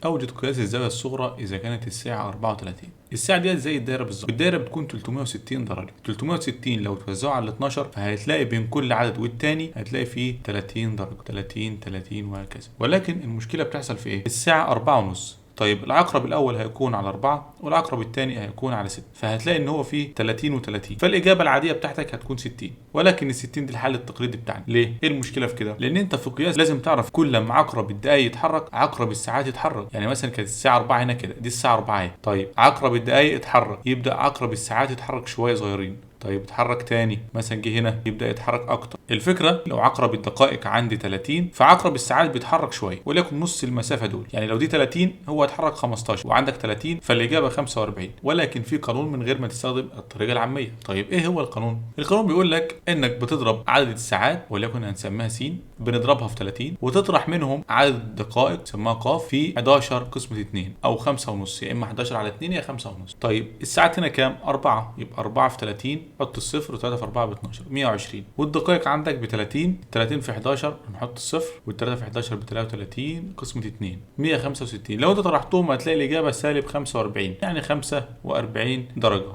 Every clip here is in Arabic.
اوجد قياس الزاويه الصغرى اذا كانت الساعه 34. الساعه ديت زي الدايره بالظبط، الدايره بتكون 360 درجه. 360 لو توزعوا على 12 فهتلاقي بين كل عدد والتاني هتلاقي فيه 30 درجه، 30 30 وهكذا. ولكن المشكله بتحصل في ايه؟ الساعه 4 ونص. طيب العقرب الاول هيكون على 4 والعقرب الثاني هيكون على 6، فهتلاقي ان هو فيه 30 و30، فالاجابه العاديه بتاعتك هتكون 60. ولكن ال 60 دي الحل التقليدي بتاعنا. ليه؟ ايه المشكله في كده؟ لان انت في قياس لازم تعرف كل لما عقرب الدقائق يتحرك عقرب الساعات يتحرك. يعني مثلا كانت الساعه 4 هنا كده، دي الساعه 4 اهي. طيب عقرب الدقائق اتحرك، يبدا عقرب الساعات يتحرك شويه صغيرين. طيب اتحرك تاني، مثلا جه هنا يبدا يتحرك اكتر. الفكره لو عقرب الدقائق عندي 30 فعقرب الساعات بيتحرك شويه، وليكن نص المسافه دول. يعني لو دي 30 هو هيتحرك 15 وعندك 30 فالاجابه 45. ولكن في قانون من غير ما تستخدم الطريقه العاميه. طيب ايه هو القانون؟ القانون بيقول لك انك بتضرب عدد الساعات وليكن هنسميها س، بنضربها في 30 وتطرح منهم عدد الدقائق سماها ق في 11 قسمه 2 او 5 ونص، يا اما 11 على 2 يا 5 ونص. طيب الساعات هنا كام؟ 4، يبقى 4 في 30 حط الصفر و3 في 4 ب 12 120. والدقائق عندك ب 30، 30 في 11 نحط الصفر وال3 في 11 ب 33 قسمة 2 165. لو انت طرحتهم هتلاقي الاجابة سالب 45، يعني 45 درجة.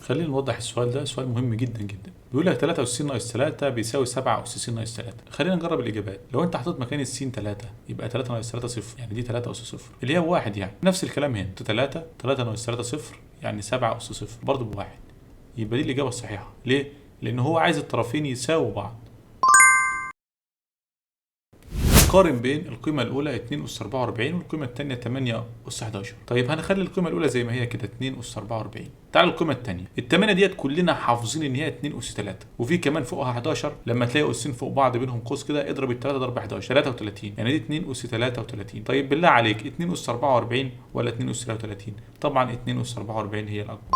خلينا نوضح السؤال ده، سؤال مهم جدا جدا. بيقول لك 3 أس س ناقص 3 بيساوي 7 أس س ناقص 3. خلينا نجرب الإجابات. لو أنت حطيت مكان السين 3 يبقى 3 ناقص 3 صفر، يعني دي 3 أس صفر اللي هي بواحد. يعني نفس الكلام هنا 3 ناقص 3 صفر يعني 7 أس صفر برضه بواحد. يبقى دي الإجابة الصحيحة. ليه؟ لأن هو عايز الطرفين يساووا بعض. قارن بين القيمة الأولى 2 أس 44 والقيمة الثانية 8 أس 11. طيب هنخلي القيمة الأولى زي ما هي كده 2 أس 44. تعال القيمة الثانية، الثمانية ديت كلنا حافظين إن هي 2 أس 3 وفي كمان فوقها 11. لما تلاقي أسين فوق بعض بينهم قوس كده اضرب الثلاثة ضرب 11 33، يعني دي 2 أس 33. طيب بالله عليك 2 أس 44 ولا 2 أس 33؟ طبعا 2 أس 44 هي الأكبر.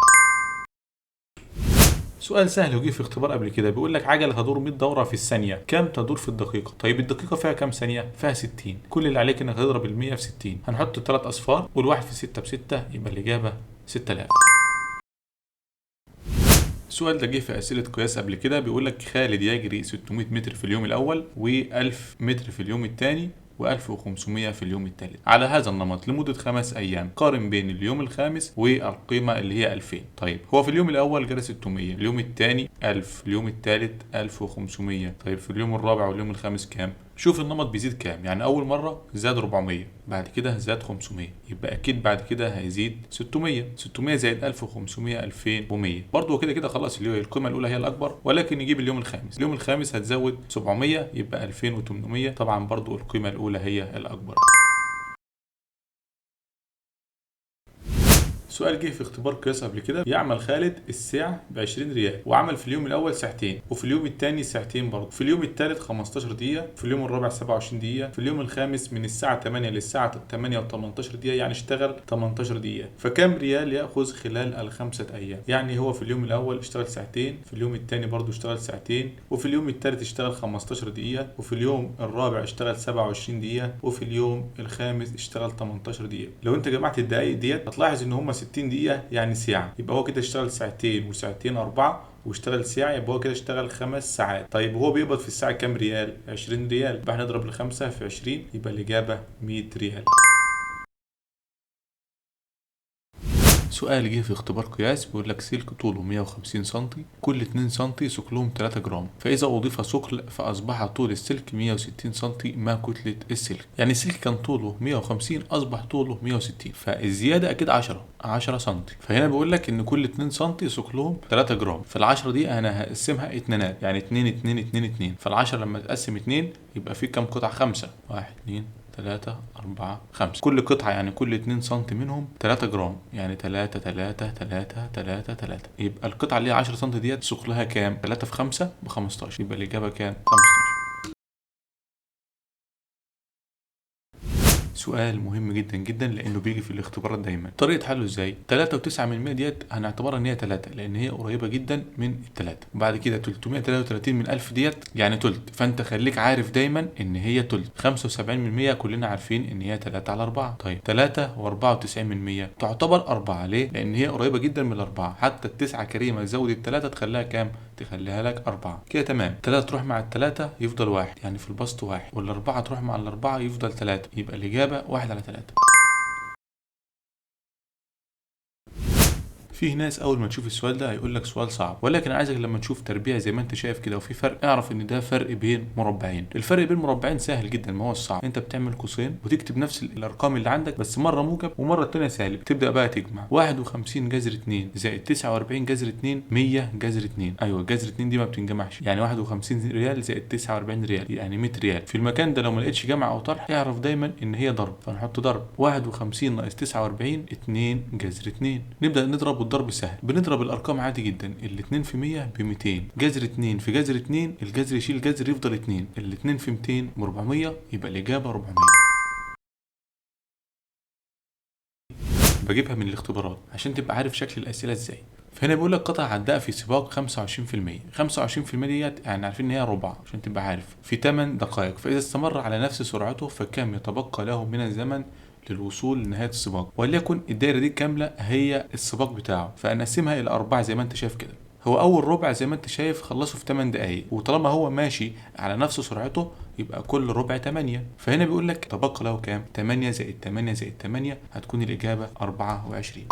سؤال سهل وجه في اختبار قبل كده. بيقول لك عجله تدور 100 دوره في الثانيه، كم تدور في الدقيقه؟ طيب الدقيقه فيها كام ثانيه؟ فيها 60. كل اللي عليك انك تضرب ال 100 في 60. هنحط الثلاث اصفار والواحد في 6 ب6 يبقى الاجابه 6000. السؤال ده جه في اسئله قياس قبل كده. بيقول لك خالد يجري 600 متر في اليوم الاول و1000 متر في اليوم الثاني و1500 في اليوم الثالث على هذا النمط لمدة 5 أيام. قارن بين اليوم الخامس والقيمة اللي هي 2000. طيب هو في اليوم الأول جرى 600، اليوم الثاني 1000، اليوم الثالث 1500. طيب في اليوم الرابع واليوم الخامس كام؟ شوف النمط بيزيد كام. يعني أول مرة زاد 400، بعد كده زاد 500، يبقى أكيد بعد كده هيزيد 600. 600 زائد 1500 2100. برضه كده كده خلاص القيمة الأولى هي الأكبر، ولكن نجيب اليوم الخامس. اليوم الخامس هتزود 700 يبقى 2800. طبعا برضه القيمة الأولى هي الأكبر. سؤال جه في اختبار قياس قبل كده. يعمل خالد الساعة ب 20 ريال وعمل في اليوم الأول ساعتين وفي اليوم الثاني ساعتين برضه، في اليوم الثالث 15 دقيقة، في اليوم الرابع 27 دقيقة، في اليوم الخامس من الساعة 8 للساعة 8 و18 دقيقة، يعني اشتغل 18 دقيقة. فكم ريال يأخذ خلال الخمسة أيام؟ يعني هو في اليوم الأول اشتغل ساعتين، في اليوم الثاني برضه اشتغل ساعتين، وفي اليوم الثالث اشتغل 15 دقيقة، وفي اليوم الرابع اشتغل 27 دقيقة، وفي اليوم الخامس اشتغل 18 دقيقة. لو انت جمعت الدقايق ديت هتلاحظ ان هم 60 دقيقة يعني ساعة، يبقى هو كده اشتغل ساعتين وساعتين 4 واشتغل ساعة، يبقى هو كده اشتغل 5 ساعات. طيب هو بيقبض في الساعة كام ريال؟ 20 ريال. يبقى هنضرب الخمسة في 20 يبقى الإجابة 100 ريال. سؤال جه في اختبار قياس. بيقول لك سلك طوله 150 سم، كل 2 سم ثقلهم 3 جرام، فإذا أضيف ثقل فأصبح طول السلك 160 سم. ما كتلة السلك؟ يعني السلك كان طوله 150 أصبح طوله 160، فالزيادة أكيد 10 سم. فهنا بيقول لك إن كل 2 سم ثقلهم 3 جرام، فال10 دي أنا هقسمها اتنينات، يعني 2 2 2 2. فال10 لما تقسم 2 يبقى في كام قطعة؟ 5. 1 2 3 4 5. كل قطعة يعني كل 2 سم منهم 3 جرام، يعني 3 3 3 3 3. يبقى القطعة اللي هي 10 سم ديت ثقلها كام؟ 3 في 5 ب 15. يبقى الإجابة كام؟ 15. سؤال مهم جدا جدا لانه بيجي في الاختبارات دايما. طريقه حله ازاي؟ 3.9 ديت هنعتبرها ان هي 3 لان هي قريبه جدا من الثلاثه. وبعد كده 333 من 1000 ديت يعني تلت، فانت خليك عارف دايما ان هي تلت. 75% كلنا عارفين ان هي 3 على 4. طيب 3 و94% تعتبر 4. ليه؟ لان هي قريبه جدا من الاربعه. حتى التسعه كريمه تزود الثلاثه تخليها كام؟ تخليها لك 4 كده تمام. 3 تروح مع التلاتة يفضل 1 يعني في البسط 1، والأربعة تروح مع الأربعة يفضل 3، يبقى الإجابة 1 على 3. في ناس اول ما تشوف السؤال ده هيقول لك سؤال صعب، ولكن عايزك لما تشوف تربيع زي ما انت شايف كده وفي فرق، اعرف ان ده فرق بين مربعين. الفرق بين مربعين سهل جدا، ما هو الصعب انت بتعمل قوسين وتكتب نفس الارقام اللي عندك بس مره موجب ومره الثانيه سالب. تبدا بقى تجمع 51 جذر 2 زائد 49 جذر 2 100 جذر 2. ايوه جذر 2 دي ما بتنجمعش، يعني 51 ريال زائد 49 ريال يعني 100 ريال. في المكان ده لو ما لقيتش جمع او طرح اعرف دايما ان هي ضرب، فنحط ضرب 51 ناقص 49 2 جذر 2. نبدا نضرب والضرب سهل، بنضرب الارقام عادي جدا. ال2 في 100 ب 200، جذر 2 في جذر 2 الجذر يشيل جذر يفضل 2، ال2 في 200 ب 400 يبقى الاجابه 400. بجيبها من الاختبارات عشان تبقى عارف شكل الاسئله ازاي. فهنا بيقول لك قطع عداء في سباق 25%. 25% ديت يعني عارفين ان هي ربع عشان تبقى عارف، في 8 دقائق، فاذا استمر على نفس سرعته فكم يتبقى له من الزمن للوصول لنهايه السباق. وليكن الدايره دي كامله هي السباق بتاعه، فنقسمها الى 4 زي ما انت شايف كده. هو اول ربع زي ما انت شايف خلصه في 8 دقائق، وطالما هو ماشي على نفس سرعته يبقى كل ربع 8. فهنا بيقول لك تبقى له كام؟ 8 زائد 8 زائد 8 هتكون الاجابه 24.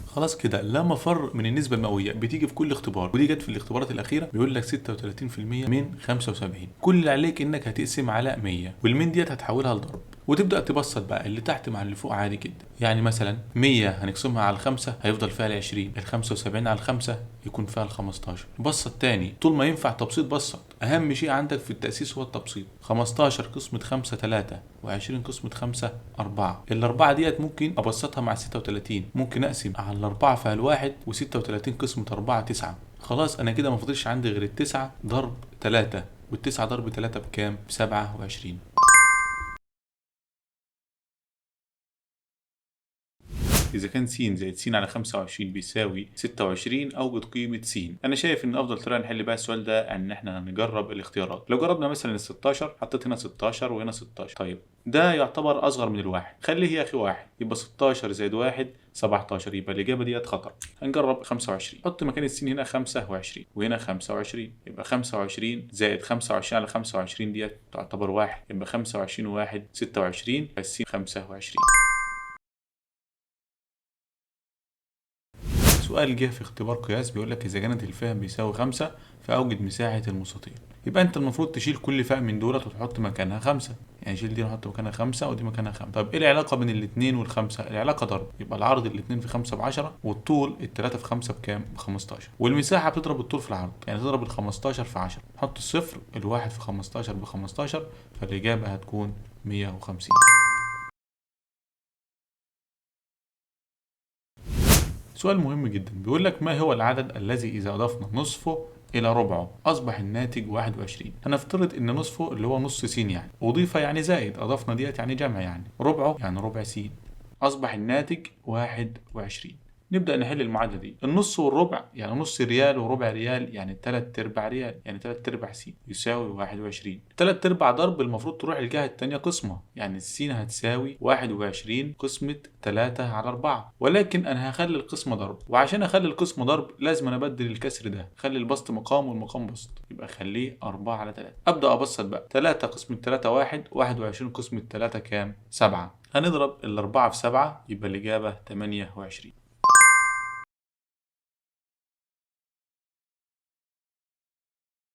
خلاص كده لا مفر من النسبة المئوية، بتيجي في كل اختبار، ودي جت في الاختبارات الأخيرة بيقول لك 36% من 75. كل اللي عليك إنك هتقسم على 100، والمين ديت هتحولها لضرب وتبدأ تبسط بقى اللي تحت مع اللي فوق عادي جدا. يعني مثلا 100 هنقسمها على 5 هيفضل فيها ال20، ال 75 على 5 يكون فيها ال 15. بسط تاني طول ما ينفع تبسيط بسط، أهم شيء عندك في التأسيس هو التبسيط. 15 قسمة 5 3، و20 قسمة 5 4. الأربعة ديت ممكن أبسطها مع 36، ممكن أقسم على الأربعة فيها الواحد، و36 قسمة 4 9. خلاص أنا كده مفضلش عندي غير التسعة ضرب 3، والتسعة ضرب 3 بكام؟ ب27. إذا كان س زائد س على 25 بيساوي 26 أوجد قيمة س. أنا شايف إن أفضل طريقة نحل بيها السؤال ده إن إحنا نجرب الاختيارات. لو جربنا مثلا ال 16 حطيت هنا 16 وهنا 16، طيب ده يعتبر أصغر من الواحد، خليه يا أخي واحد، يبقى 16 زائد 1 17، يبقى الإجابة ديت خطأ. هنجرب 25، حط مكان السين هنا 25 وهنا 25، يبقى 25 زائد 25 على 25 ديت تعتبر واحد، يبقى 25 و1 26، فالسين 25. سؤال جه في اختبار قياس بيقول لك اذا كانت الفهم بيساوي 5 فاوجد مساحه المستطيل. يبقى انت المفروض تشيل كل فاء من دولت وتحط مكانها 5، يعني شيل دي ونحط مكانها 5 ودي مكانها 5. طب ايه العلاقه بين الاثنين والخمسه؟ العلاقه ضرب، يبقى العرض الاثنين في 5 ب10 والطول الثلاثه في 5 بكام؟ ب15، والمساحه بتضرب الطول في العرض، يعني تضرب ال 15 في 10. حط الصفر، الواحد في 15 ب15، فالاجابه هتكون 150. سؤال مهم جدا بيقول لك ما هو العدد الذي إذا أضفنا نصفه إلى ربعه أصبح الناتج 21؟ هنفترض إن نصفه اللي هو نص س، يعني أضيف يعني زائد، أضفنا ديت يعني جمع، يعني ربعه يعني ربع س، أصبح الناتج 21. نبدأ نحل المعادلة دي. النص والربع يعني نص ريال وربع ريال يعني 3/4 ريال، يعني 3/4 س يساوي 21. 3/4 ضرب المفروض تروح الجهة التانية قسمة، يعني السين هتساوي 21 قسمة 3 على 4، ولكن أنا هخلي القسمة ضرب، وعشان أخلي القسمة ضرب لازم أنا أبدل الكسر ده، خلي البسط مقام والمقام بسط، يبقى خليه 4 على 3. أبدأ أبسط بقى، 3 قسمة 3 1، 21 قسمة 3 كام؟ 7. هنضرب الأربعة في 7 يبقى الإجابة 28.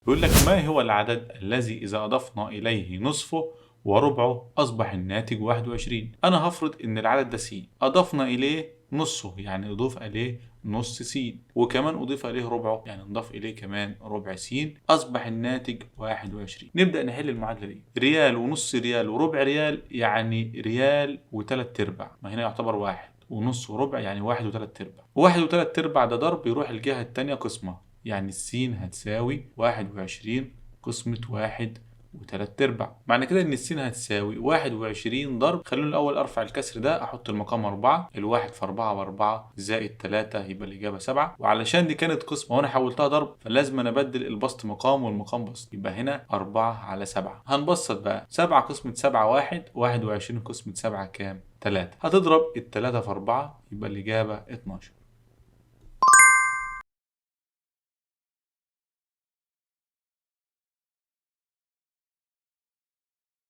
بيقول لك ما هو العدد الذي إذا أضفنا إليه نصفه وربعه أصبح الناتج 21؟ أنا هفرض إن العدد ده س، أضفنا إليه نصه يعني أضيف إليه نص س، وكمان أضيف إليه ربعه يعني نضاف إليه كمان ربع س، أصبح الناتج 21. نبدأ نحل المعادلة دي. ريال ونص ريال وربع ريال يعني ريال وثلاث أرباع، ما هنا يعتبر واحد، ونص وربع يعني 1 و3/4. 1 و3/4 ده ضرب يروح الجهة التانية قسمة، يعني السين هتساوي 21 قسمة 1 و3/4. معنى كده ان السين هتساوي 21 ضرب، خلوني الاول ارفع الكسر ده، احط المقام 4، الواحد في 4 ب4 زائد 3 يبقى الاجابة 7. وعلشان دي كانت قسمة وانا حولتها ضرب فلازم انا ابدل البسط مقام والمقام بسط، يبقى هنا 4 على 7. هنبسط بقى، 7 قسمة 7 1، 21 قسمة 7 كام؟ 3. هتضرب ال3 في 4 يبقى الاجابة 12.